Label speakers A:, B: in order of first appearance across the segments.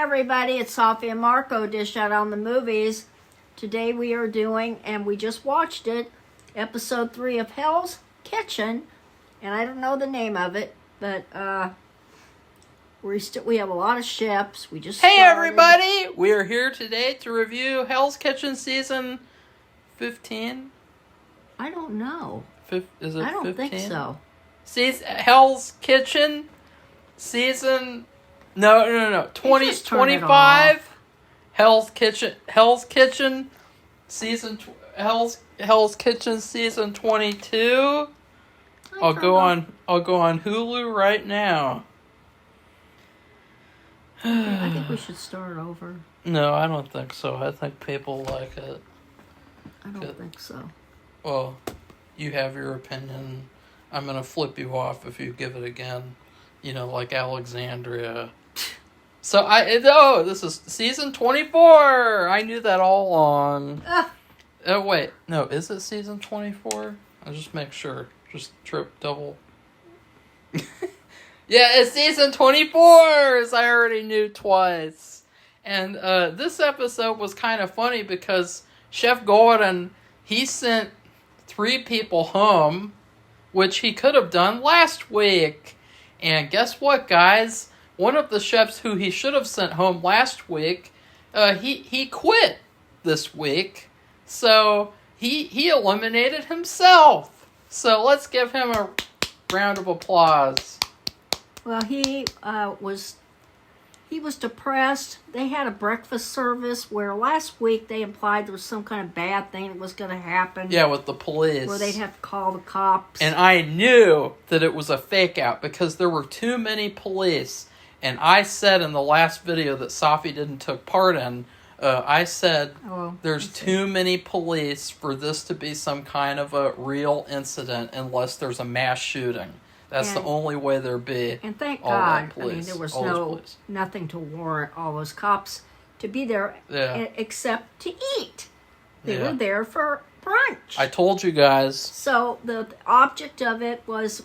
A: everybody, it's Safi and Marco, Dish Out on the Movies. Today we are doing, and we just watched it, episode 3 of Hell's Kitchen. And I don't know the name of it, but we have a lot of chefs. We just
B: Hey
A: started.
B: everybody! We are here today to review Hell's Kitchen season 15.
A: I don't know.
B: Is it 15?
A: I don't think so.
B: Hell's Kitchen season... No. 2025. Hell's Kitchen season... Hell's Kitchen season 22. I'll go on Hulu right now.
A: I think we should start over.
B: No, I don't think so. I think people like it.
A: I don't think so.
B: Well, you have your opinion. I'm going to flip you off if you give it again. You know, like Alexandria. So, this is season 24! I knew that all along. Oh, wait. No, is it season 24? I'll just make sure. Just double. Yeah, it's season 24, as I already knew twice. And this episode was kind of funny because Chef Gordon, he sent 3 people home, which he could have done last week. And guess what, guys? One of the chefs who he should have sent home last week, he quit this week. So he eliminated himself. So let's give him a round of applause.
A: Well, he was depressed. They had a breakfast service where last week they implied there was some kind of bad thing that was going to happen.
B: Yeah, with the police.
A: Where they'd have to call the cops.
B: And I knew that it was a fake out because there were too many police. And I said in the last video that Safi didn't take part in, I said there's too many police for this to be some kind of a real incident unless there's a mass shooting. That's the only way there'd be.
A: And thank
B: all
A: God,
B: that police,
A: I mean, there was nothing to warrant all those cops to be there except to eat. They were there for brunch.
B: I told you guys.
A: So the object of it was,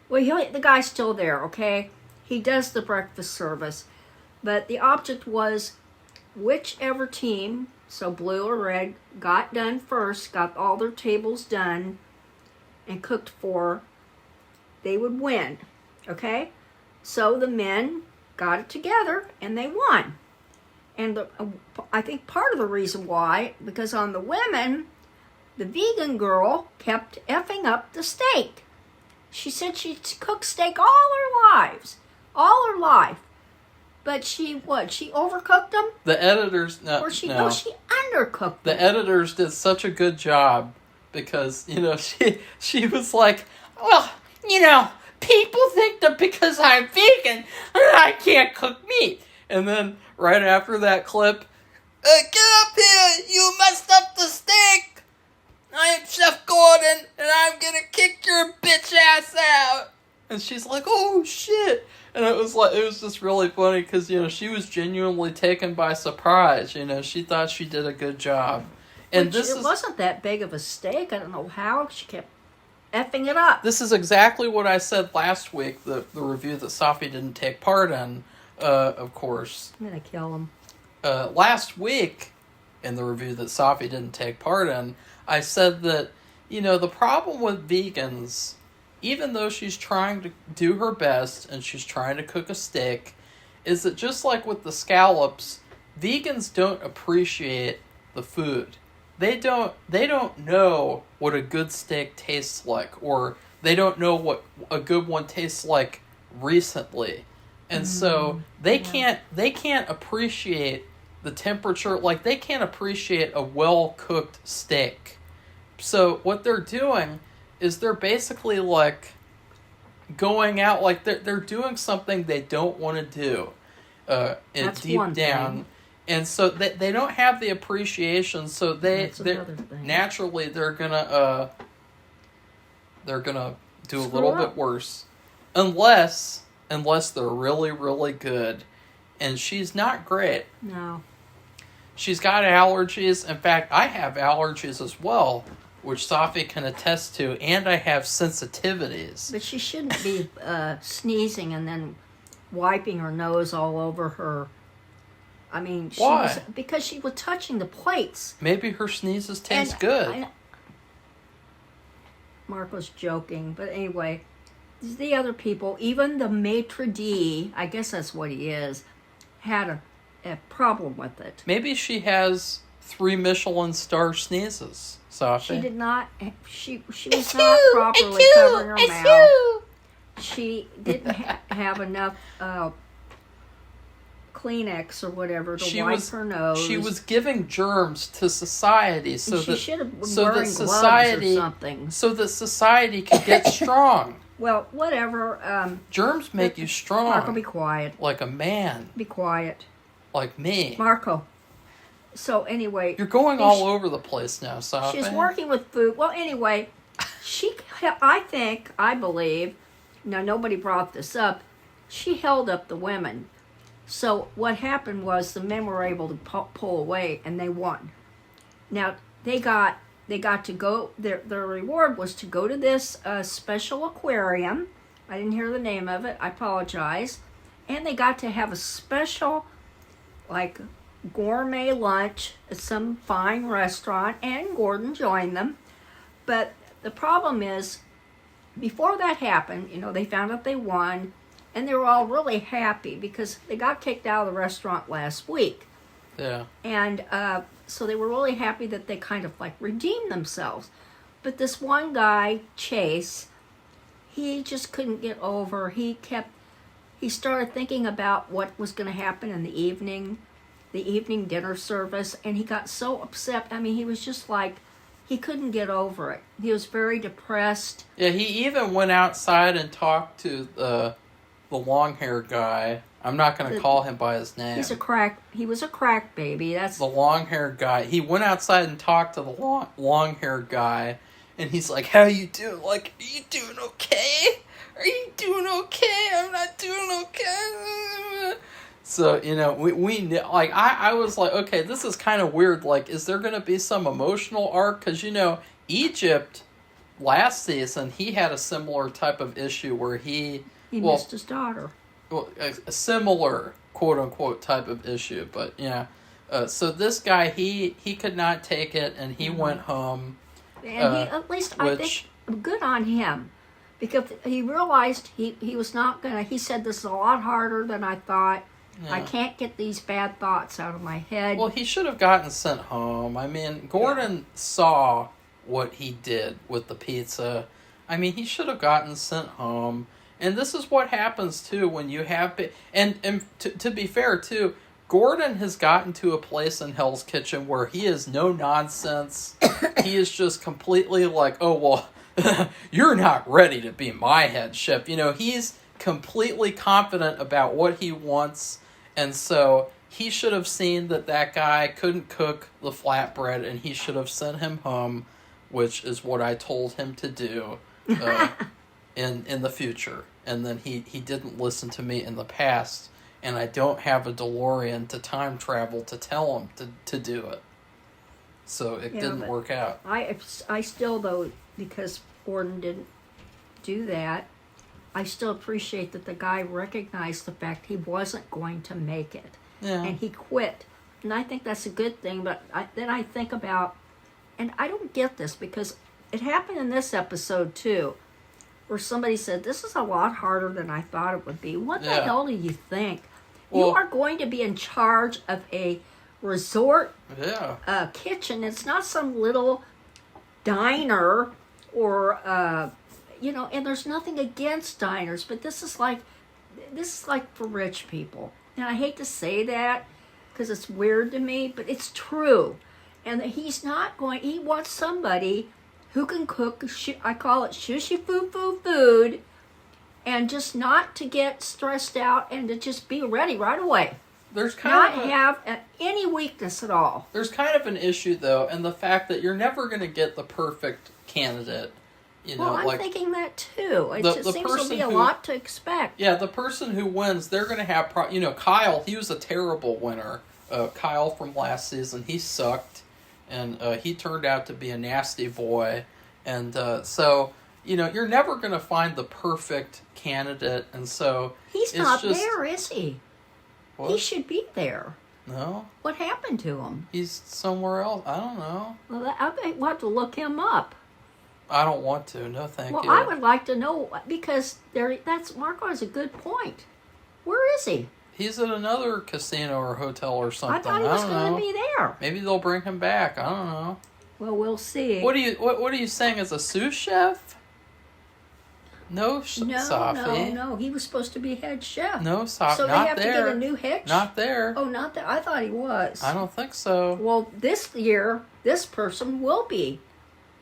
A: the guy's still there, okay? He does the breakfast service. But the object was whichever team, so blue or red, got done first, got all their tables done and cooked for, they would win, okay? So the men got it together and they won. And I think part of the reason why, because on the women, the vegan girl kept effing up the steak. She said she cooked steak all her life. But she overcooked them?
B: The editors,
A: No, she undercooked them.
B: The editors did such a good job because, she was like, well, people think that because I'm vegan, I can't cook meat. And then right after that clip, get up here, you messed up the steak. I am Chef Gordon, and I'm gonna kick your bitch ass out. And she's like, oh shit. And it was just really funny because, she was genuinely taken by surprise. She thought she did a good job. And
A: it wasn't that big of a steak. I don't know how she kept effing it up.
B: This is exactly what I said last week, the review that Safi didn't take part in, of course.
A: I'm going to kill him.
B: Last week, in the review that Safi didn't take part in, I said that, the problem with vegans, even though she's trying to do her best and she's trying to cook a steak, is that just like with the scallops, vegans don't appreciate the food. They don't know what a good steak tastes like, or they don't know what a good one tastes like recently. And so they can't appreciate the temperature, like they can't appreciate a well-cooked steak. So what they're doing is they're basically like going out, like they're doing something they don't want to do deep down. And so they don't have the appreciation, so they're naturally they're gonna do a little bit worse. Unless they're really, really good. And she's not great.
A: No.
B: She's got allergies. In fact, I have allergies as well, which Safi can attest to, and I have sensitivities.
A: But she shouldn't be sneezing and then wiping her nose all over her. I mean,
B: Why?
A: Because she was touching the plates.
B: Maybe her sneezes taste
A: And
B: good.
A: Marco's joking, but anyway, the other people, even the maitre d', I guess that's what he is, had a problem with it.
B: Maybe she has 3 Michelin star sneezes, Safi.
A: She did not. She was not properly covering her mouth. She didn't have enough Kleenex or whatever to wipe her nose.
B: She was giving germs to society, so
A: she
B: that
A: should have been
B: so
A: wearing
B: that
A: gloves
B: society
A: or something.
B: so that society could get strong.
A: Well, whatever.
B: Germs make you strong.
A: Marco, be quiet.
B: Like a man.
A: Be quiet.
B: Like me.
A: Marco. So anyway,
B: You're going all over the place now, Safi.
A: she's working with food. Well, anyway, I believe, now nobody brought this up, she held up the women. So what happened was the men were able to pull away and they won. Now they got to go. Their reward was to go to this special aquarium. I didn't hear the name of it. I apologize. And they got to have a special, like, gourmet lunch at some fine restaurant, and Gordon joined them. But the problem is, before that happened, they found out they won, and they were all really happy because they got kicked out of the restaurant last week.
B: Yeah.
A: And so they were really happy that they kind of like redeemed themselves. But this one guy, Chase, he just couldn't get over. He started thinking about what was going to happen in the evening dinner service, and he got so upset. I mean, he was just like, he couldn't get over it. He was very depressed.
B: Yeah, he even went outside and talked to the long-haired guy. I'm not going to call him by his name.
A: He was a crack baby. That's
B: the long-haired guy. He went outside and talked to the long-haired guy, and he's like, "How you doing? Like, are you doing okay? Are you doing okay? I'm not doing okay." So, we like, I was like, okay, this is kind of weird. Like, is there going to be some emotional arc? Because, Egypt, last season, he had a similar type of issue where he
A: missed his daughter.
B: Well, a similar, quote-unquote, type of issue. But, yeah. So this guy, he could not take it, and he went home.
A: And at least, I think, good on him. Because he realized he was not going to... He said, this is a lot harder than I thought. Yeah. I can't get these bad thoughts out of my head.
B: Well, he should have gotten sent home. I mean, Gordon saw what he did with the pizza. I mean, he should have gotten sent home. And this is what happens, too, when you have... And to be fair, too, Gordon has gotten to a place in Hell's Kitchen where he is no nonsense. He is just completely like, oh, well, you're not ready to be my headship. He's completely confident about what he wants. And so he should have seen that guy couldn't cook the flatbread, and he should have sent him home, which is what I told him to do in the future. And then he didn't listen to me in the past, and I don't have a DeLorean to time travel to tell him to do it. So it didn't work out.
A: I still, though, because Gordon didn't do that, I still appreciate that the guy recognized the fact he wasn't going to make it.
B: Yeah.
A: And he quit. And I think that's a good thing, but then I think about, and I don't get this because it happened in this episode too, where somebody said, this is a lot harder than I thought it would be. What the hell do you think? Well, you are going to be in charge of a resort kitchen. It's not some little diner or... and there's nothing against diners, but this is like for rich people. And I hate to say that because it's weird to me, but it's true. And he's not going, he wants somebody who can cook, I call it shushy food, and just not to get stressed out and to just be ready right away.
B: There's kind
A: not have any weakness at all.
B: There's kind of an issue, though, and the fact that you're never going to get the perfect candidate.
A: I'm thinking that too. It just seems to be a lot to expect.
B: Yeah, the person who wins, they're going to have... Kyle, he was a terrible winner. Kyle from last season, he sucked. And he turned out to be a nasty boy. And so, you're never going to find the perfect candidate, and so
A: He's
B: it's
A: not
B: just,
A: there, is he?
B: What?
A: He should be there.
B: No,
A: What happened to him?
B: he's somewhere else. I don't know.
A: Well, we'll have to look him up.
B: I don't want to. No, thank
A: Well,
B: you.
A: I would like to know, because Marco has a good point. Where is he?
B: He's at another casino or hotel or something.
A: I thought he was
B: don't
A: going
B: know.
A: to be there.
B: Maybe they'll bring him back. I don't know.
A: Well, we'll see.
B: What are you saying? As a sous chef? No, Safi.
A: No. He was supposed to be head chef.
B: No, Safi.
A: So they
B: not
A: have
B: there.
A: to get a new head chef?
B: Not there.
A: Oh, not there. I thought he was.
B: I don't think so.
A: Well, this year, this person will be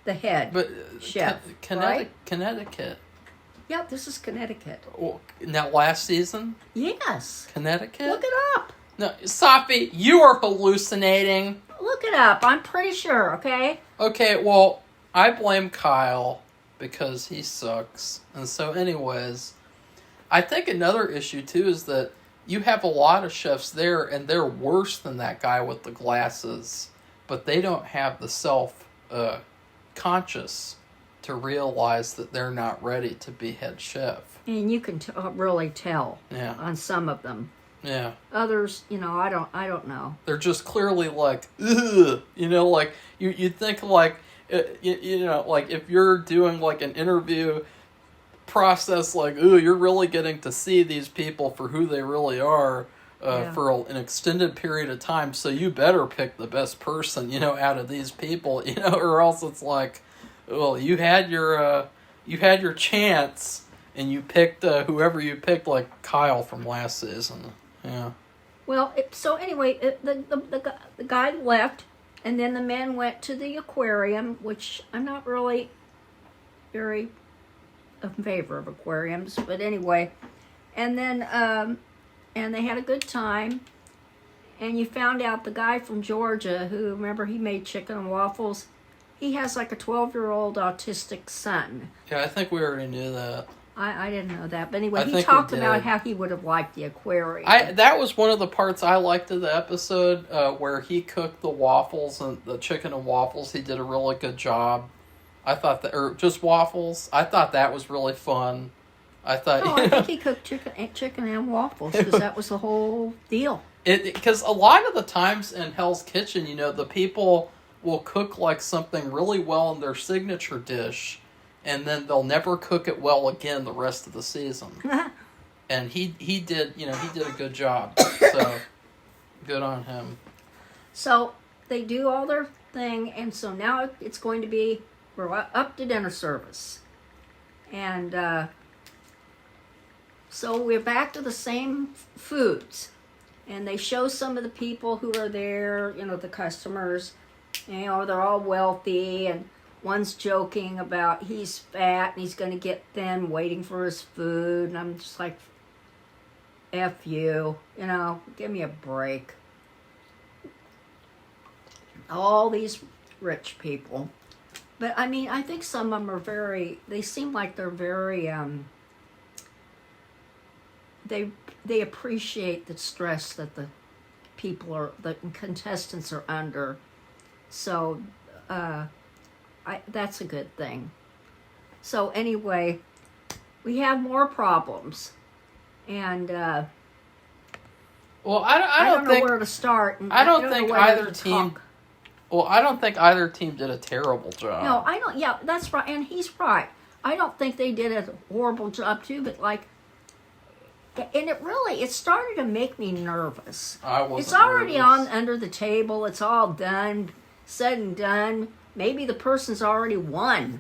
A: the head
B: But
A: chef, right?
B: Connecticut.
A: Yeah, this is Connecticut.
B: Well, now, last season?
A: Yes.
B: Connecticut?
A: Look it up.
B: No, Safi, you are hallucinating.
A: Look it up. I'm pretty sure, okay?
B: Okay, well, I blame Kyle because he sucks. And so, anyways, I think another issue, too, is that you have a lot of chefs there, and they're worse than that guy with the glasses. But they don't have the self-conscious to realize that they're not ready to be head chef.
A: And you can really tell on some of them.
B: Yeah.
A: Others, I don't know.
B: They're just clearly like, ugh. Like, you think like, like if you're doing like an interview process, like, ooh, you're really getting to see these people for who they really are for an extended period of time. So you better pick the best person, out of these people, or else it's like, well, you had your chance and you picked whoever you picked, like Kyle from last season. Yeah.
A: Well, so anyway, the guy left, and then the men went to the aquarium, which I'm not really very in favor of aquariums, but anyway, and then and they had a good time, and you found out the guy from Georgia, who, remember, he made chicken and waffles, he has like a 12-year-old autistic son.
B: Yeah, I think we already knew that.
A: I didn't know that, but anyway,
B: I
A: he
B: think
A: talked
B: we did.
A: about how he would have liked the aquarium.
B: That was one of the parts I liked of the episode, where he cooked the waffles and the chicken and waffles. He did a really good job. I thought that, or just waffles. I thought that was really fun. I thought.
A: No, I think he cooked chicken and waffles, because that was the whole deal.
B: Because a lot of the times in Hell's Kitchen, the people will cook like something really well in their signature dish, and then they'll never cook it well again the rest of the season. And he did a good job. So good on him.
A: So they do all their thing, and so now it's going to be, we're up to dinner service. And so we're back to the same foods. And they show some of the people who are there, the customers, they're all wealthy, and one's joking about he's fat and he's going to get thin waiting for his food. And I'm just like, F you, give me a break. All these rich people. But, I think some of them are they seem like they're very, they appreciate the stress that the the contestants are under. So, that's a good thing. So anyway, we have more problems, and
B: well, I don't
A: know
B: think
A: where to start. And
B: I don't think
A: know where
B: either
A: to
B: team.
A: talk.
B: Well, I don't think either team did a terrible job.
A: No, I don't. Yeah, that's right, and he's right. I don't think they did a horrible job too, but and it started to make me nervous.
B: I wasn't
A: It's already
B: nervous.
A: on under the table. It's all done, said and done. Maybe the person's already won,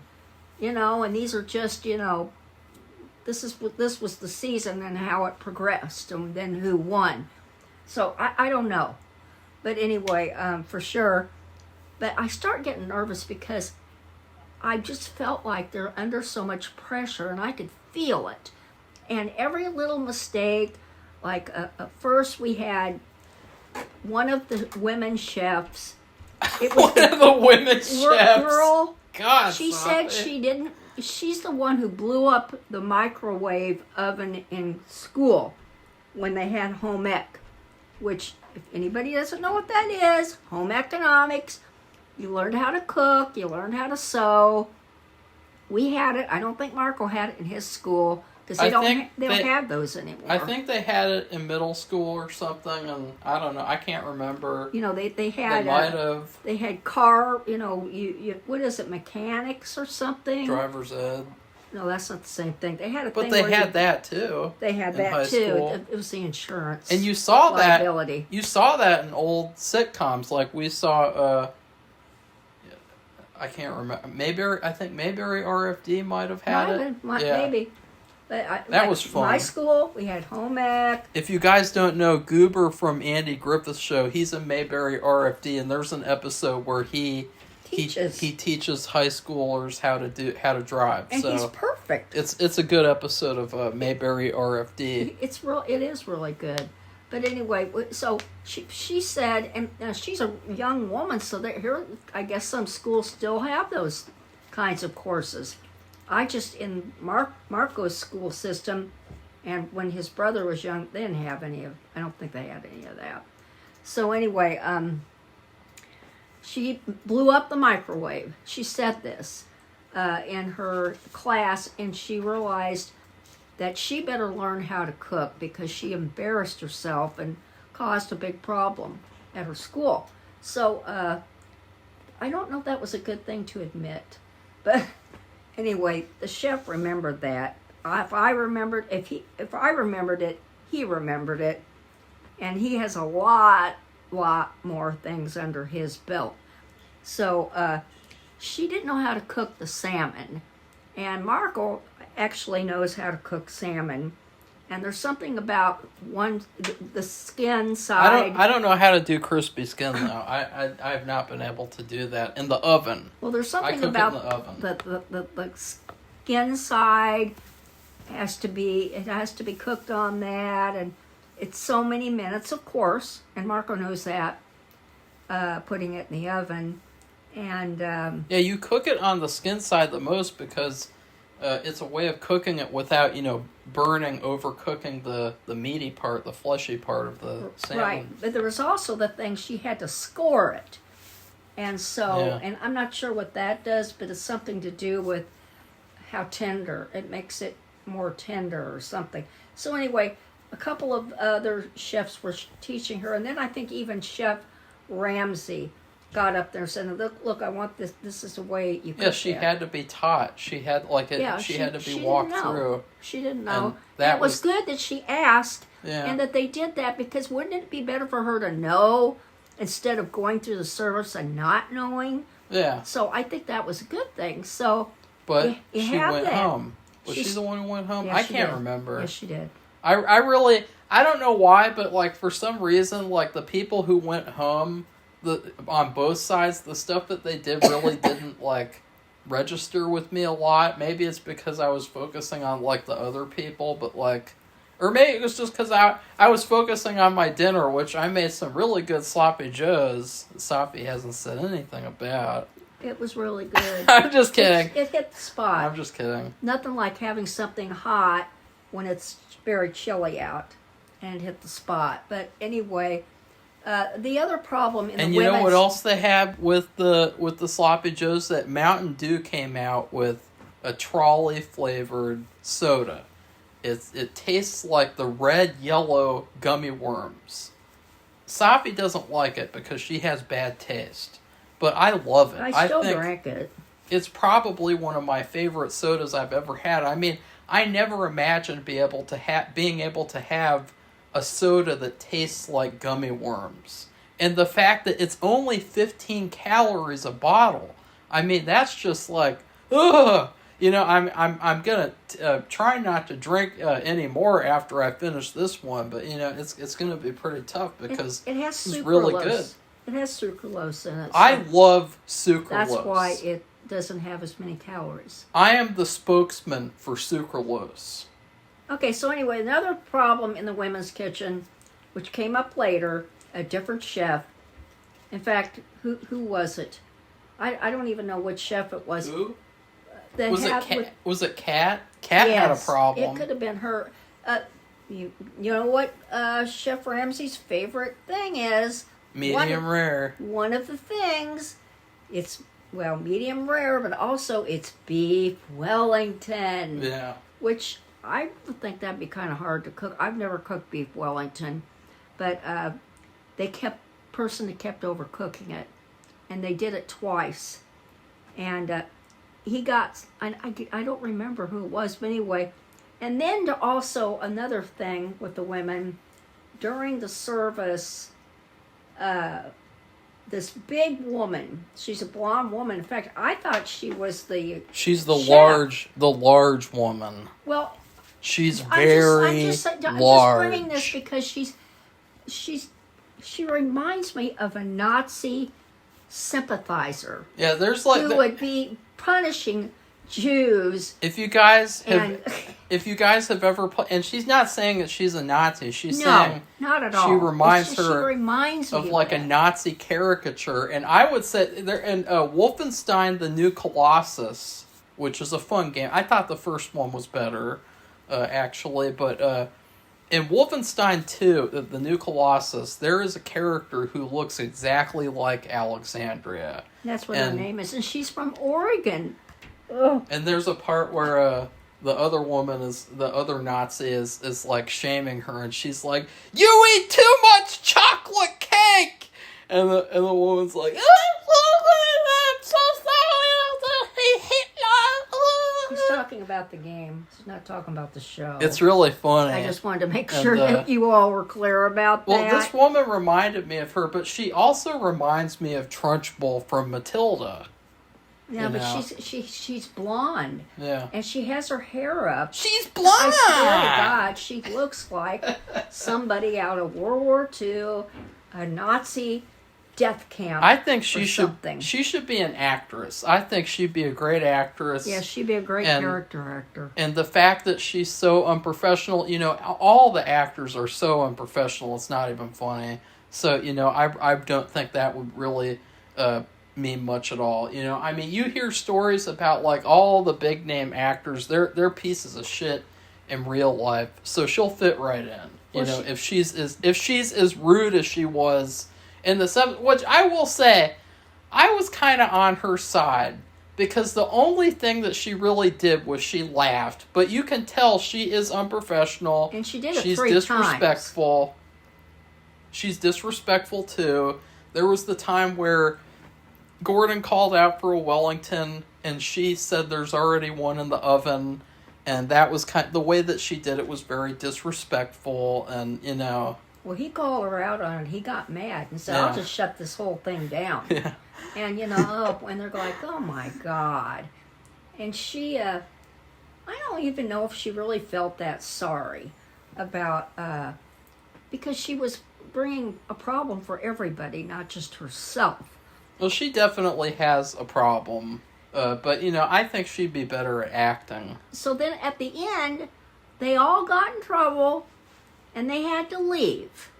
A: and these are just, this was the season and how it progressed, and then who won. So I don't know, but anyway, for sure. But I start getting nervous because I just felt like they're under so much pressure, and I could feel it. And every little mistake, like first we had one of the women chefs. It was
B: one of the women chefs.
A: Girl,
B: God,
A: she said she didn't. She's the one who blew up the microwave oven in school when they had home ec. Which, if anybody doesn't know what that is, home economics. You learned how to cook. You learned how to sew. We had it. I don't think Marco had it in his school because they don't have those anymore.
B: I think they had it in middle school or something, and I don't know. I can't remember.
A: You know, they had.
B: They might have.
A: They had car. You know, you what is it? Mechanics or something?
B: Driver's ed.
A: No, that's not the same thing. They had a
B: but
A: thing.
B: But they had that too.
A: They had that too. It was the insurance.
B: And you saw
A: liability.
B: that. You saw that in old sitcoms, like we saw. I can't remember. I think Mayberry RFD might have had it.
A: Maybe. But
B: that was fun.
A: My school, we had home ec.
B: If you guys don't know, Goober from Andy Griffith's show, he's in Mayberry RFD, and there's an episode where he teaches high schoolers how to drive.
A: And he's perfect.
B: It's a good episode of Mayberry RFD.
A: It is really good. But anyway, so she said, and she's a young woman, so here I guess some schools still have those kinds of courses. I just in Marco's school system, and when his brother was young, they didn't have any of. I don't think they had any of that. So anyway, she blew up the microwave. She said this in her class, and she realized that she better learn how to cook because she embarrassed herself and caused a big problem at her school. So I don't know if that was a good thing to admit, but anyway, the chef remembered that. If I remembered it, he remembered it, and he has a lot more things under his belt. So she didn't know how to cook the salmon, and Marco actually knows how to cook salmon. And there's something about the skin side.
B: I don't know how to do crispy skin though. I have not been able to do that in the oven.
A: Well, there's something about the skin side has to be cooked on that, and it's so many minutes, of course. And Marco knows that. Putting it in the oven, and
B: yeah, you cook it on the skin side the most because it's a way of cooking it without, overcooking the meaty part, the fleshy part of the salmon.
A: Right, but there was also the thing she had to score it. And so, and I'm not sure what that does, but it's something to do with how tender. It makes it more tender or something. So anyway, a couple of other chefs were teaching her, and then I think even Chef Ramsay got up there and said, look, I want this. This is the way you cook it.
B: Yeah, she had to be taught. She had she had to be walked through.
A: She didn't know.
B: And
A: it was good that she asked,
B: yeah.
A: And that they did that, because wouldn't it be better for her to know instead of going through the service and not knowing?
B: Yeah.
A: So I think that was a good thing. So,
B: but she went home. Was she the one who went home?
A: Yeah,
B: I can't remember.
A: Yes, she did.
B: I don't know why, but for some reason, the people who went home, on both sides, the stuff that they did really didn't register with me a lot. Maybe it's because I was focusing on the other people, but or maybe it was just because I was focusing on my dinner, which I made some really good sloppy joes that Safi hasn't said anything about.
A: It was really good.
B: I'm just kidding.
A: It hit the spot.
B: I'm just kidding.
A: Nothing like having something hot when it's very chilly out, and hit the spot. But anyway, the other problem in
B: and
A: the
B: you know what else they have with the sloppy joes? That Mountain Dew came out with a trolley flavored soda. It tastes like the red yellow gummy worms. Safi doesn't like it because she has bad taste, but I love it.
A: I still drank it.
B: It's probably one of my favorite sodas I've ever had. I mean, I never imagined being able to have a soda that tastes like gummy worms. And the fact that it's only 15 calories a bottle, I mean, that's just ugh! I'm gonna try not to drink any more after I finish this one, but it's gonna be pretty tough because
A: it has sucralose.
B: It's really good.
A: It has sucralose in it. So
B: I love sucralose.
A: That's why it doesn't have as many calories.
B: I am the spokesman for sucralose.
A: Okay, so anyway, another problem in the women's kitchen, which came up later, a different chef. In fact, who was it? I don't even know which chef it was.
B: Who? Was it Kat? Kat had a problem.
A: It could have been her. You know what Chef Ramsay's favorite thing is?
B: Medium rare.
A: One of the things, it's well, medium rare, but also it's beef Wellington.
B: Yeah.
A: Which I would think that'd be kind of hard to cook. I've never cooked beef Wellington, but person that kept overcooking it, and they did it twice, and he got, I don't remember who it was, but anyway, and then also another thing with the women during the service. This big woman, she's a blonde woman. In fact, I thought she's the
B: chef. the large woman.
A: Well,
B: she's very
A: I'm just
B: large.
A: bringing this because she reminds me of a Nazi sympathizer.
B: Yeah, there's like
A: who would be punishing Jews.
B: If you guys have ever put, and she's not saying that she's a Nazi. She's saying
A: not at all.
B: She reminds me
A: of
B: like a Nazi caricature. And I would say there in Wolfenstein: The New Colossus, which is a fun game. I thought the first one was better, actually, but in Wolfenstein 2, The New Colossus, there is a character who looks exactly like Alexandria.
A: That's what her name is, and she's from Oregon. Ugh.
B: And there's a part where the other Nazi is like shaming her, and she's like, "You eat too much chocolate cake," and the woman's like, "I'm so sorry, Hitler."
A: He's talking about the game. He's not talking about the show.
B: It's really funny.
A: I just wanted to make sure that you all were clear about that.
B: Well, this woman reminded me of her, but she also reminds me of Trunchbull from Matilda.
A: Yeah, but she's blonde.
B: Yeah.
A: And she has her hair up.
B: She's blonde!
A: I swear to God, she looks like somebody out of World War II, a Nazi death camp.
B: I think she should be an actress. I think she'd be a great actress.
A: Yeah, she'd be a great character actor.
B: And the fact that she's so unprofessional, all the actors are so unprofessional, it's not even funny. So, I don't think that would really mean much at all. You hear stories about like all the big name actors, they're pieces of shit in real life, so she'll fit right in. If she's as rude as she was in the 7th, which I will say I was kind of on her side, because the only thing that she really did was she laughed, but you can tell she is unprofessional,
A: and she did it
B: she's
A: 3
B: disrespectful
A: times.
B: She's disrespectful too. There was the time where Gordon called out for a Wellington, and she said there's already one in the oven, and that was the way that she did it was very disrespectful, and
A: Well, he called her out on it. He got mad and said, "I'll just shut this whole thing down."
B: Yeah.
A: And when they're like, "Oh my God," and she, I don't even know if she really felt that sorry about, because she was bringing a problem for everybody, not just herself.
B: Well, she definitely has a problem, but I think she'd be better at acting.
A: So then at the end, they all got in trouble, and they had to leave.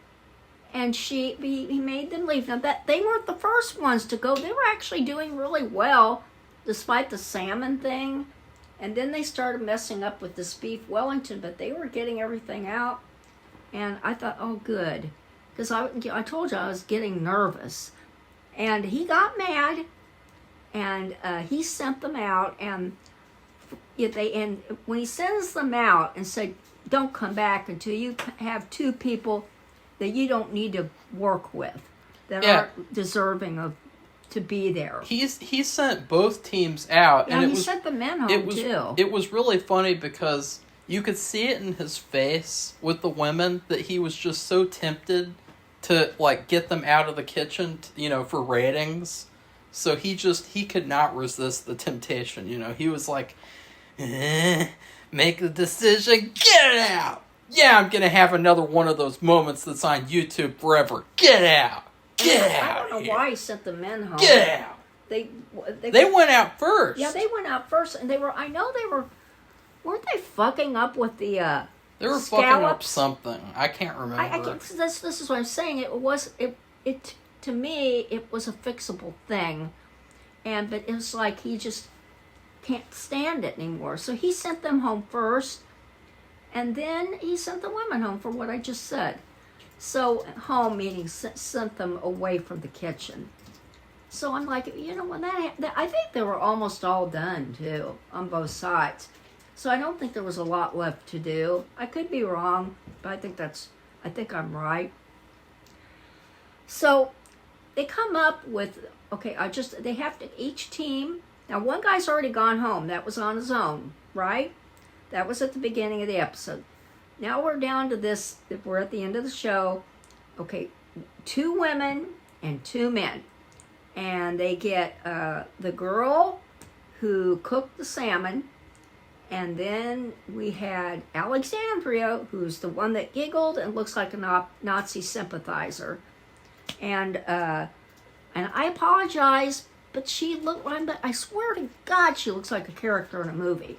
A: And he made them leave. Now that they weren't the first ones to go. They were actually doing really well, despite the salmon thing. And then they started messing up with this beef Wellington, but they were getting everything out. And I thought, oh, good, because I told you I was getting nervous. And he got mad, and he sent them out, and when he sends them out and said, "Don't come back until you have 2 people that you don't need to work with, that aren't deserving to be there."
B: He sent both teams out,
A: yeah,
B: and
A: he sent the men home too.
B: It was really funny because you could see it in his face with the women that he was just so tempted to like get them out of the kitchen, for ratings. So he could not resist the temptation. He was like, make the decision, get it out. Yeah, I'm gonna have another one of those moments that's on YouTube forever. Get out. Get out.
A: I don't know why he sent the men home.
B: Get out.
A: They
B: went out first.
A: Yeah, they went out first, and weren't they fucking up with the
B: They were
A: scallops?
B: fucking up something. I can't remember.
A: I can't, this is what I'm saying. It to me, it was a fixable thing, but it was like he just can't stand it anymore. So he sent them home first, and then he sent the women home for what I just said. So home meaning sent them away from the kitchen. So I'm like, when I think they were almost all done too on both sides. So I don't think there was a lot left to do. I could be wrong, but I think I'm right. So they come up with, they have to, each team, now one guy's already gone home. That was on his own, right? That was at the beginning of the episode. Now we're down to this, we're at the end of the show. Okay, 2 women and 2 men. And they get the girl who cooked the salmon. And then we had Alexandria, who's the one that giggled and looks like a Nazi sympathizer. And I apologize, but I swear to God, she looks like a character in a movie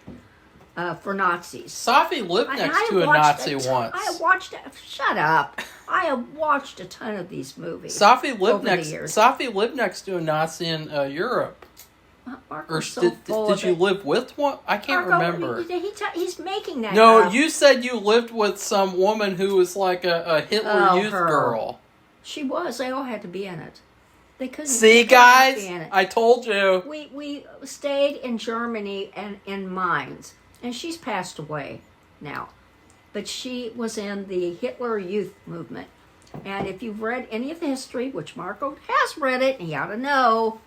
A: for Nazis.
B: Safi lived next to a Nazi once.
A: Shut up. I have watched a ton of these movies.
B: Safi lived next to a Nazi in Europe. Or did you live with one? I can't remember.
A: He's making that
B: No,
A: up.
B: you said you lived with some woman who was like a Hitler Youth girl.
A: She was. They all had to be in it. They couldn't.
B: See, guys, I told you.
A: We stayed in Germany and in Mainz, and she's passed away now, but she was in the Hitler Youth movement. And if you've read any of the history, which Marco has read it, and he ought to know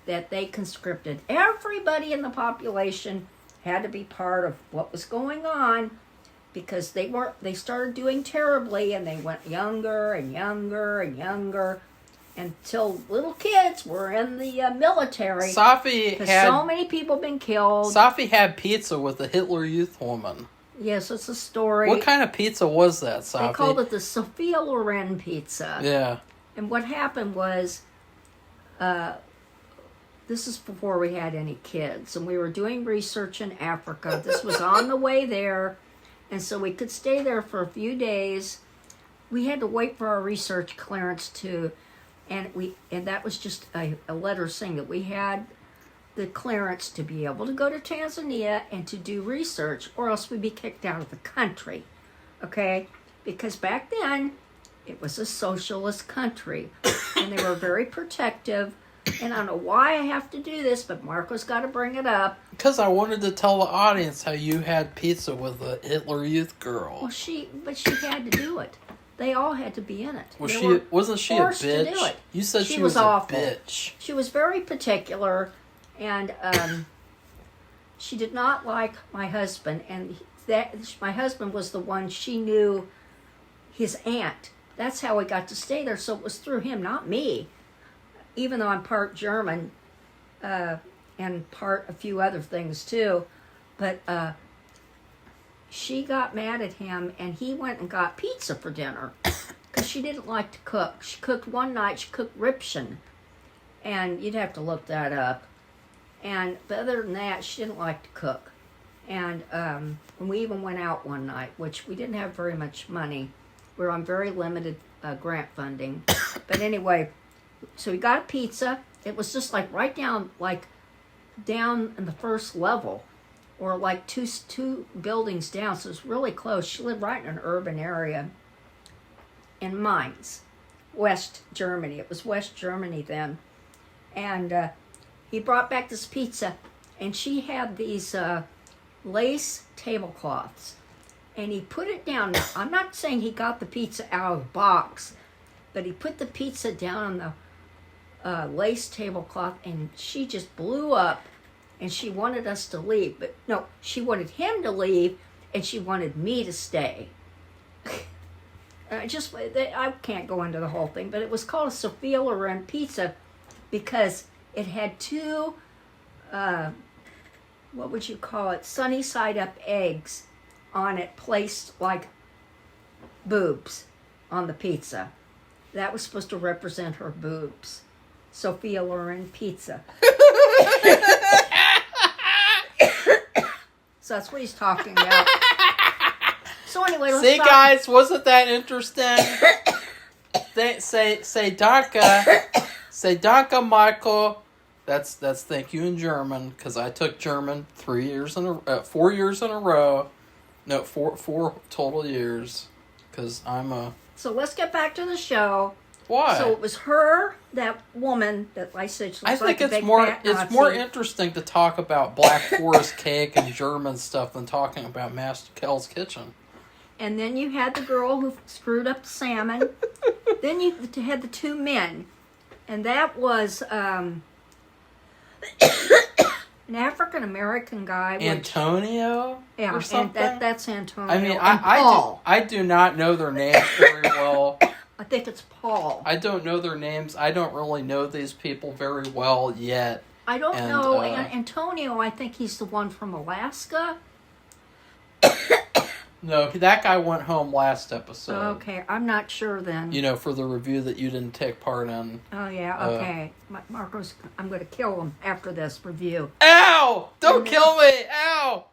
A: that they conscripted everybody in the population, had to be part of what was going on, because they started doing terribly, and they went younger and younger and younger until little kids were in the military. Because so many people been killed.
B: Safi had pizza with a Hitler Youth woman.
A: Yes, it's a story.
B: What kind of pizza was that, Safi?
A: They called it the Sophia Loren pizza.
B: Yeah.
A: And what happened was, this is before we had any kids, and we were doing research in Africa. This was on the way there, and so we could stay there for a few days. We had to wait for our research clearance and that was just a letter saying that we had the clearance to be able to go to Tanzania and to do research, or else we'd be kicked out of the country, okay? Because back then, it was a socialist country, and they were very protective. And I don't know why I have to do this, but Marco's got to bring it up.
B: Because I wanted to tell the audience how you had pizza with a Hitler Youth girl.
A: Well, she had to do it. They all had to be in it.
B: Wasn't she a bitch?
A: To do it.
B: You said she
A: was awful.
B: A bitch.
A: She was very particular, and she did not like my husband. And my husband was the one she knew, his aunt. That's how we got to stay there. So it was through him, not me. Even though I'm part German, and part a few other things too, but she got mad at him, and he went and got pizza for dinner because she didn't like to cook. She cooked one night. She cooked Rippchen, and you'd have to look that up. But other than that, she didn't like to cook. And we even went out one night, which we didn't have very much money. We were on very limited grant funding, but anyway. So we got a pizza. It was just like right down in the first level, or like two buildings down. So it was really close. She lived right in an urban area in Mainz, West Germany. It was West Germany then. And he brought back this pizza, and she had these lace tablecloths. And he put it down. Now, I'm not saying he got the pizza out of the box, but he put the pizza down on the lace tablecloth, and she just blew up, and she wanted us to leave. But no, she wanted him to leave, and she wanted me to stay. I can't go into the whole thing, but it was called a Sophia Loren pizza because it had 2, what would you call it, sunny side up eggs on it, placed like boobs on the pizza. That was supposed to represent her boobs. Sophia Loren pizza. So that's what he's talking about. So anyway, let's
B: see, guys, wasn't that interesting? say danke, Michael. That's thank you in German, because I took German 4 years in a row. No, four total years, because I'm a.
A: So let's get back to the show.
B: Why?
A: So it was her, that woman that I said she
B: I
A: looks
B: think
A: like a
B: it's
A: big
B: more
A: fat
B: it's
A: Nazi.
B: more interesting to talk about Black Forest cake and German stuff than talking about Master Kel's kitchen.
A: And then you had the girl who screwed up the salmon. Then you had the two men. And that was an African-American guy.
B: Antonio?
A: Yeah,
B: or something?
A: and that's Antonio.
B: I mean,
A: and Paul.
B: I do not know their names very well.
A: I think it's Paul.
B: I don't know their names. I don't really know these people very well yet.
A: I don't know. Antonio, I think he's the one from Alaska.
B: No, that guy went home last episode.
A: Okay, I'm not sure then.
B: You know, for the review that you didn't take part in.
A: Oh, yeah, okay. Marco's, I'm going to kill him after this review.
B: Ow! Don't kill me! Ow!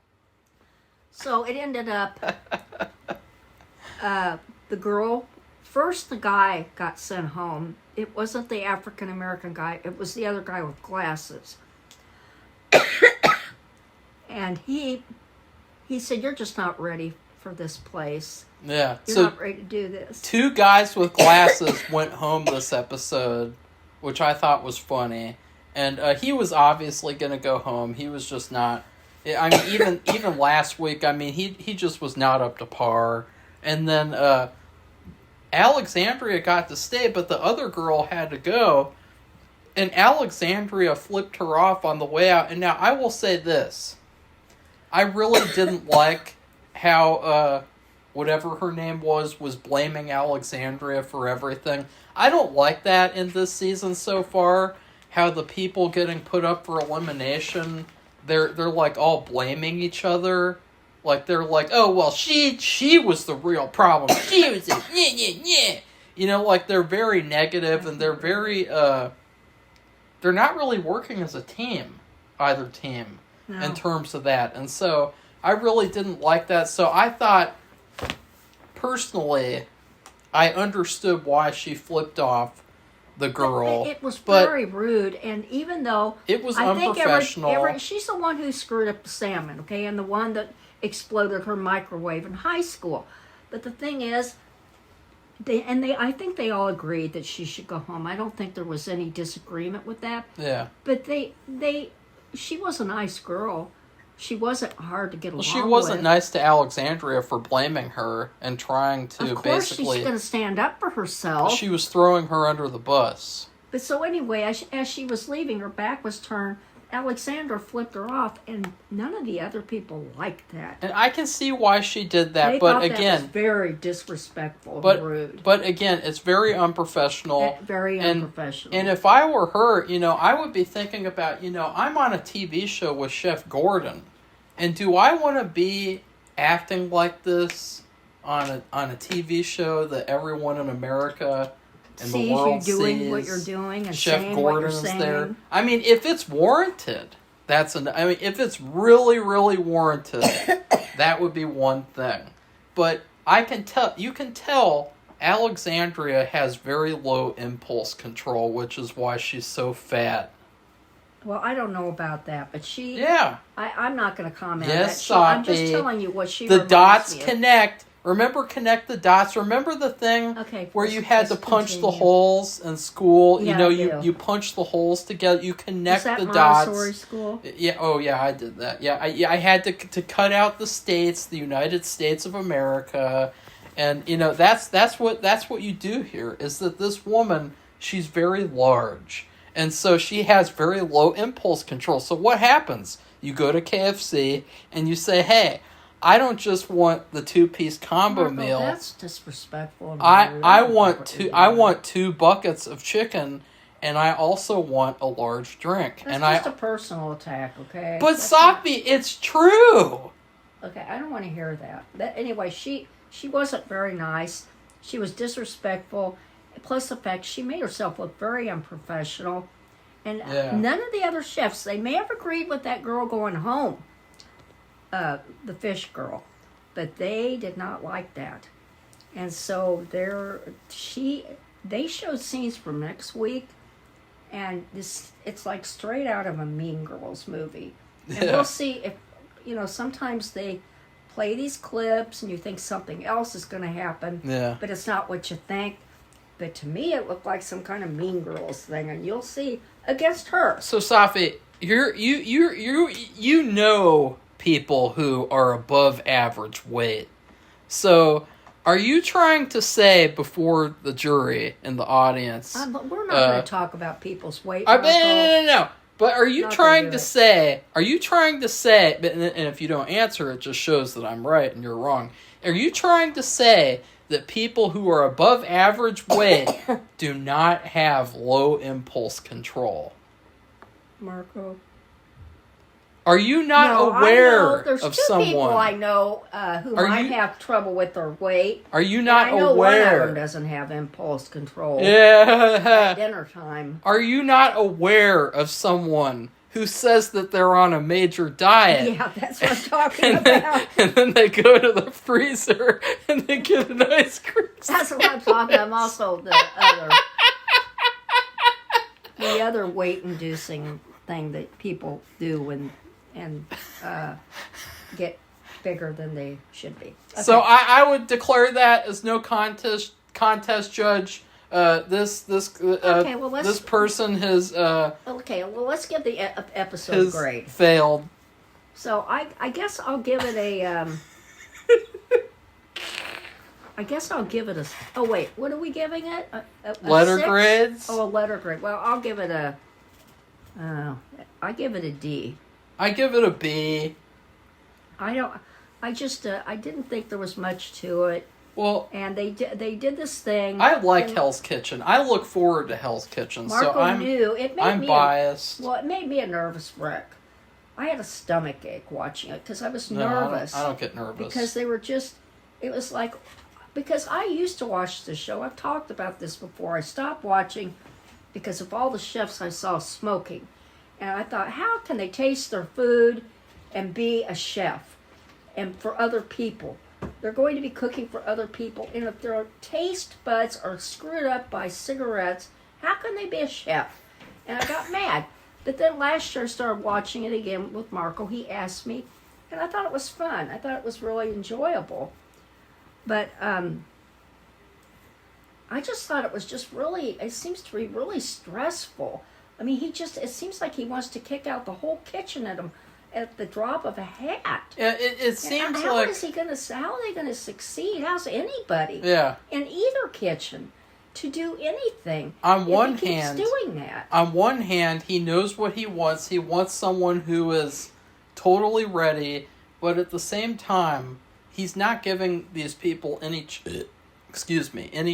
A: So it ended up, the girl, first the guy got sent home. It wasn't the African-American guy. It was the other guy with glasses. And he said, you're just not ready for this place.
B: Yeah.
A: You're not ready to do this.
B: Two guys with glasses went home this episode, which I thought was funny. And he was obviously going to go home. He was just not... I mean, even last week, I mean, he just was not up to par. And then Alexandria got to stay, but the other girl had to go. And Alexandria flipped her off on the way out. And now, I will say this. I really didn't like how whatever her name was blaming Alexandria for everything. I don't like that in this season so far. How the people getting put up for elimination, they're like all blaming each other. Like they're like, oh well, she was the real problem. She was a yeah. You know, like they're very negative and they're very they're not really working as a team, either team. No. In terms of that. And so I really didn't like that. So I thought, personally, I understood why she flipped off the girl.
A: It was very rude. And even though
B: it was unprofessional.
A: She's the one who screwed up the salmon, okay? And the one that exploded her microwave in high school. But the thing is, I think they all agreed that she should go home. I don't think there was any disagreement with that.
B: Yeah.
A: But she was a nice girl. She wasn't hard to get along with.
B: She wasn't nice to Alexandria for blaming her and trying to basically...
A: Of course, she's going to stand up for herself.
B: She was throwing her under the bus.
A: But so anyway, as she was leaving, her back was turned. Alexandra flipped her off, and none of the other people liked that.
B: And I can see why she did that,
A: they
B: but
A: thought
B: again...
A: that was very disrespectful and rude.
B: But again, it's very unprofessional.
A: Very unprofessional.
B: And if I were her, you know, I would be thinking about, you know, I'm on a TV show with Chef Gordon, and do I want to be acting like this on a TV show that everyone in America... and
A: see
B: the world
A: you doing
B: sees
A: what you're doing and
B: Chef
A: saying
B: Gordon
A: what you're
B: is
A: saying.
B: there. I mean, if it's warranted, if it's really, really warranted, that would be one thing. But you can tell Alexandria has very low impulse control, which is why she's so fat.
A: Well, I don't know about that, but she...
B: Yeah.
A: I'm not going to comment
B: yes,
A: on that. I'm just telling you what she
B: The dots
A: me of.
B: connect. Remember, connect the dots. Remember the thing where you had to punch the holes in school?
A: Yeah,
B: you know, you punch the holes together. You connect the
A: dots.
B: Montessori
A: school?
B: Yeah. Oh, yeah. I did that. Yeah. I had to cut out the states, the United States of America, and you know that's what you do here. Is that this woman? She's very large, and so she has very low impulse control. So what happens? You go to KFC and you say, "Hey, I don't just want the 2-piece combo
A: Marco,
B: meal.
A: That's disrespectful.
B: I want 2 buckets of chicken, and I also want a large drink."
A: That's
B: and
A: just a personal attack, okay?
B: But Safi, it's true.
A: Okay, I don't want to hear that. Anyway, she wasn't very nice. She was disrespectful. Plus the fact she made herself look very unprofessional. And none of the other chefs, they may have agreed with that girl going home. The fish girl, but they did not like that, and so they showed scenes from next week, and it's like straight out of a Mean Girls movie, and we'll see if sometimes they play these clips and you think something else is going to happen, but it's not what you think. But to me, it looked like some kind of Mean Girls thing, and you'll see against her.
B: So Safi, you know people who are above average weight. So, are you trying to say before the jury and the audience?
A: But we're not going to talk about people's weight.
B: No. But are you
A: Not
B: trying
A: gonna do
B: to
A: it.
B: say? Are you trying to say? And if you don't answer, it just shows that I'm right and you're wrong. Are you trying to say that people who are above average weight do not have low impulse control?
A: Marco.
B: Are you not
A: No,
B: aware
A: I know. There's
B: of
A: two
B: someone?
A: people I know who
B: Are
A: might
B: you-
A: have trouble with their weight.
B: Are you not
A: I know
B: aware?
A: one of them doesn't have impulse control at
B: Yeah.
A: dinner time.
B: Are you not aware of someone who says that they're on a major diet?
A: Yeah, that's what I'm talking
B: And then,
A: about.
B: and then they go to the freezer and they get an ice cream.
A: That's what I'm talking about. I'm also the other weight-inducing thing that people do and get bigger than they should be. Okay.
B: So I would declare that as no contest judge. This person has
A: Okay, well, let's give the episode
B: has
A: grade.
B: failed.
A: So I guess I'll give it a. I guess I'll give it a. Oh wait, what are we giving it? A
B: Letter
A: 6?
B: grades.
A: Oh, a letter grade. Well, I'll give it a. I give it a D.
B: I give it a B.
A: I don't. I just. I didn't think there was much to it,
B: Well,
A: and they did this thing.
B: I like
A: and
B: Hell's Kitchen. I look forward to Hell's Kitchen.
A: Marco
B: So I'm
A: knew it made
B: I'm
A: me
B: biased.
A: well, it made me a nervous wreck. I had a stomach ache watching it because I was
B: No,
A: nervous.
B: I don't get nervous.
A: Because they were just, it was like, because I used to watch the show. I've talked about this before. I stopped watching because of all the chefs I saw smoking. And I thought, how can they taste their food and be a chef and for other people? They're going to be cooking for other people. And if their taste buds are screwed up by cigarettes, how can they be a chef? And I got mad. But then last year I started watching it again with Marco. He asked me, and I thought it was fun. I thought it was really enjoyable. But I just thought it was just really, it seems to be really stressful. I mean, it seems like he wants to kick out the whole kitchen at him at the drop of a hat.
B: Yeah, it seems
A: how
B: like
A: how are they going to succeed? How's anybody
B: yeah.
A: in either kitchen to do anything
B: On
A: if
B: one
A: he keeps
B: hand,
A: doing that?
B: on one hand, he knows what he wants. He wants someone who is totally ready, but at the same time, he's not giving these people any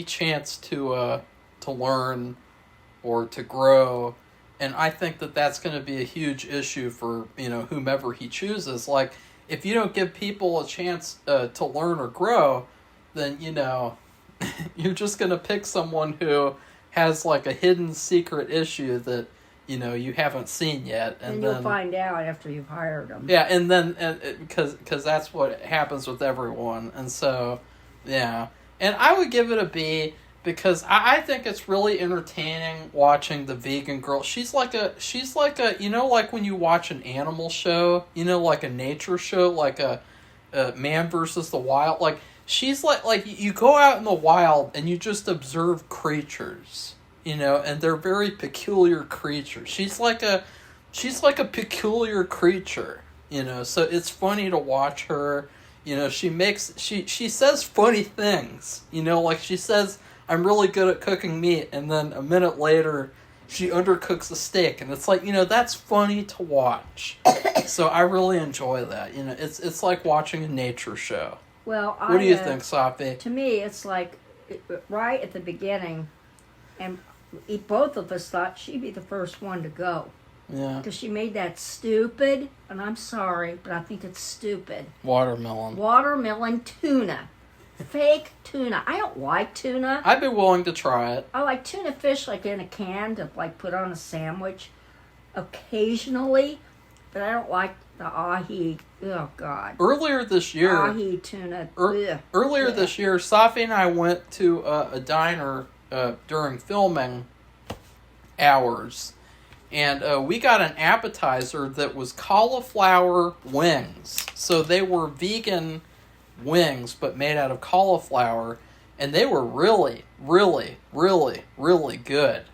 B: chance to learn or to grow. And I think that that's going to be a huge issue for, whomever he chooses. Like, if you don't give people a chance to learn or grow, then, you're just going to pick someone who has, like, a hidden secret issue that, you haven't seen yet.
A: And you'll find out after you've hired them.
B: Yeah, and then, because that's what happens with everyone. And so, yeah. And I would give it a B, because I think it's really entertaining watching the vegan girl. She's like a, like when you watch an animal show, like a nature show, like a Man versus the Wild. Like, she's like you go out in the wild and you just observe creatures, and they're very peculiar creatures. She's like a peculiar creature, so it's funny to watch her. She says funny things, like she says, I'm really good at cooking meat, and then a minute later, she undercooks a steak, and it's like, that's funny to watch. So I really enjoy that. It's like watching a nature show.
A: Well,
B: What do you think, Safi?
A: To me, it's like right at the beginning, and both of us thought she'd be the first one to go.
B: Yeah.
A: Because she made that stupid, and I'm sorry, but I think it's stupid,
B: Watermelon
A: tuna. Fake tuna. I don't like tuna.
B: I'd be willing to try it.
A: I like tuna fish like in a can to like put on a sandwich occasionally, but I don't like the ahi. Oh God.
B: Earlier this year,
A: Ahi tuna.
B: earlier this year, Safi and I went to a diner during filming hours, and we got an appetizer that was cauliflower wings. So they were vegan wings, but made out of cauliflower, and they were really, really, really, really good.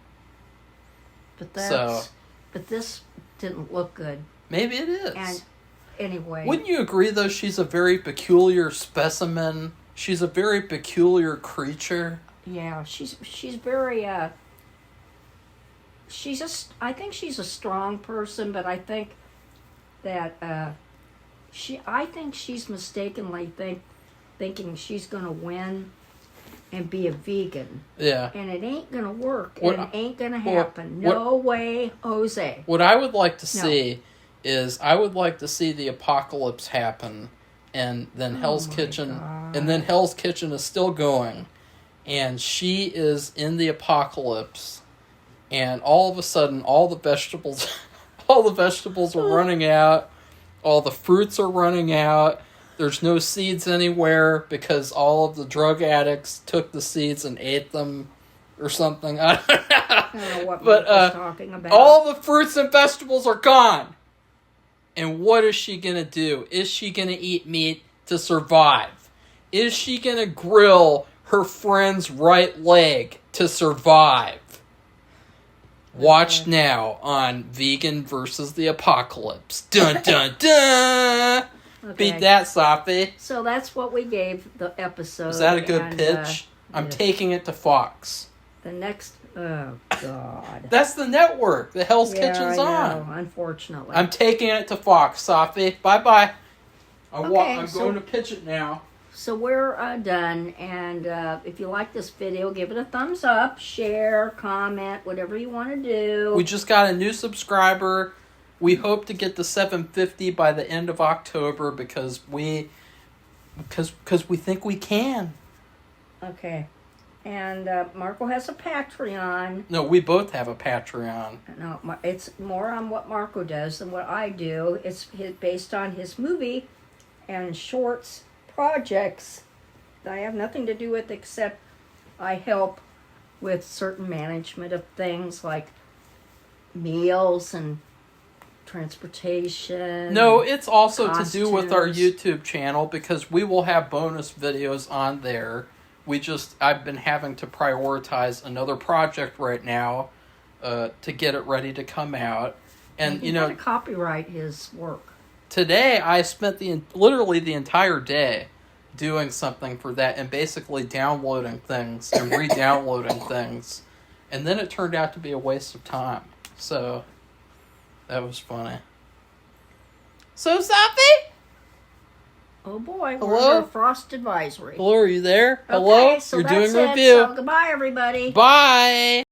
A: But this didn't look good.
B: Maybe it is.
A: And anyway.
B: Wouldn't you agree, though, she's a very peculiar specimen? She's a very peculiar creature.
A: Yeah, she's very, I think she's a strong person, but I think that, I think she's mistakenly thinking she's going to win and be a vegan.
B: Yeah.
A: And it ain't going to work. It ain't going to happen. No way, Jose.
B: What I would like to see is I would like to see the apocalypse happen, and then Hell's Kitchen, and then Hell's Kitchen is still going, and she is in the apocalypse, and all of a sudden all the vegetables are running out, all the fruits are running out. There's no seeds anywhere because all of the drug addicts took the seeds and ate them or something. I don't know
A: what Marco's talking about.
B: All the fruits and vegetables are gone. And what is she going to do? Is she going to eat meat to survive? Is she going to grill her friend's right leg to survive? Watch now on Vegan versus the Apocalypse. Dun, dun, dun! Okay. Beat that, Safi.
A: So that's what we gave the episode.
B: Is that a good pitch? I'm taking it to Fox.
A: The next... Oh, God.
B: That's the network. The Hell's Kitchen's on.
A: Unfortunately.
B: I'm taking it to Fox, Safi. Bye-bye. I'm going to pitch it now.
A: So we're done. And if you like this video, give it a thumbs up, share, comment, whatever you want to do.
B: We just got a new subscriber. We hope to get to 750 by the end of October because we think we can.
A: Okay. And Marco has a Patreon.
B: No, we both have a Patreon.
A: No, it's more on what Marco does than what I do. It's based on his movie and shorts projects that I have nothing to do with except I help with certain management of things like meals and transportation.
B: No, it's also
A: costumes.
B: to do with our YouTube channel because we will have bonus videos on there. I've been having to prioritize another project right now to get it ready to come out. And
A: you got to copyright his work.
B: Today I spent literally the entire day doing something for that and basically downloading things and re-downloading things. And then it turned out to be a waste of time. So that was funny. So, Safi?
A: Oh boy,
B: hello?
A: We're under frost advisory.
B: Hello, are you there?
A: Okay,
B: Hello?
A: so
B: You're
A: that's
B: doing a
A: it.
B: review.
A: So goodbye, everybody.
B: Bye.